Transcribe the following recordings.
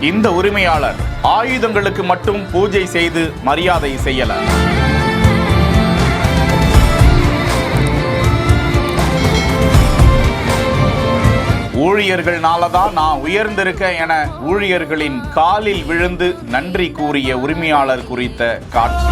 இந்த உரிமையாளர் ஆயுதங்களுக்கு மட்டும் பூஜை செய்து மரியாதை செய்யல. ஊழியர்கள்னாலதான் நான் உயர்ந்திருக்கேன் என ஊழியர்களின் காலில் விழுந்து நன்றி கூறிய உரிமையாளர் குறித்த காட்சி.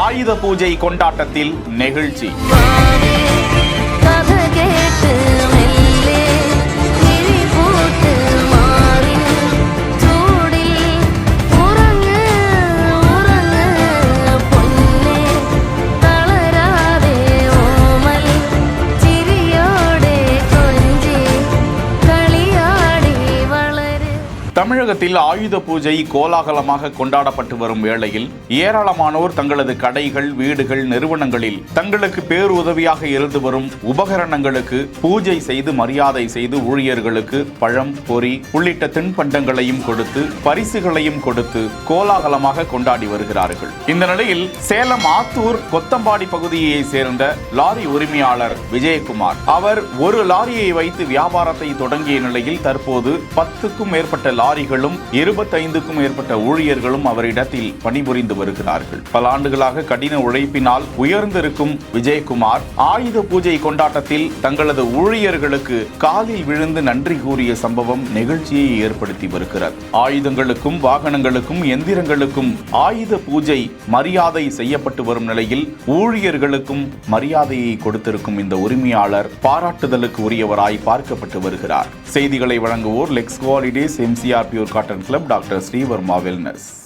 ஆயுத பூஜை கொண்டாட்டத்தில் நெகிழ்ச்சி. தமிழகத்தில் ஆயுத பூஜை கோலாகலமாக கொண்டாடப்பட்டு வரும் வேளையில் ஏராளமானோர் தங்களது கடைகள், வீடுகள், நிறுவனங்களில் தங்களுக்கு பேருதவியாக இருந்து வரும் உபகரணங்களுக்கு பூஜை செய்து மரியாதை செய்து ஊழியர்களுக்கு பழம், பொரி உள்ளிட்ட தின்பண்டங்களையும் கொடுத்து பரிசுகளையும் கொடுத்து கோலாகலமாக கொண்டாடி வருகிறார்கள். இந்த நிலையில் சேலம் ஆத்தூர் கொத்தம்பாடி பகுதியை சேர்ந்த லாரி உரிமையாளர் விஜயகுமார் அவர் ஒரு லாரியை வைத்து வியாபாரத்தை தொடங்கிய நிலையில் தற்போது 10க்கும் மேற்பட்ட லாரிகளும் 25க்கும் மேற்பட்ட ஊழியர்களும் அவரிடத்தில் பணிபுரிந்து வருகிறார்கள். பல ஆண்டுகளாக கடின உழைப்பினால் உயர்ந்திருக்கும் விஜயகுமார் ஆயுத பூஜை கொண்டாட்டத்தில் தங்களது ஊழியர்களுக்கு காலில் விழுந்து நன்றி கூறிய சம்பவம் நெகிழ்ச்சியை ஏற்படுத்தி வருகிறது. ஆயுதங்களுக்கும் வாகனங்களுக்கும் எந்திரங்களுக்கும் ஆயுத பூஜை மரியாதை செய்யப்பட்டு வரும் நிலையில் ஊழியர்களுக்கும் மரியாதையை கொடுத்திருக்கும் இந்த உரிமையாளர் பாராட்டுதலுக்கு உரியவராய் பார்க்கப்பட்டு வருகிறார். செய்திகளை வழங்குவோர் Lex Holidays, MCR Pure Cotton Club, doctor Srivarma wellness.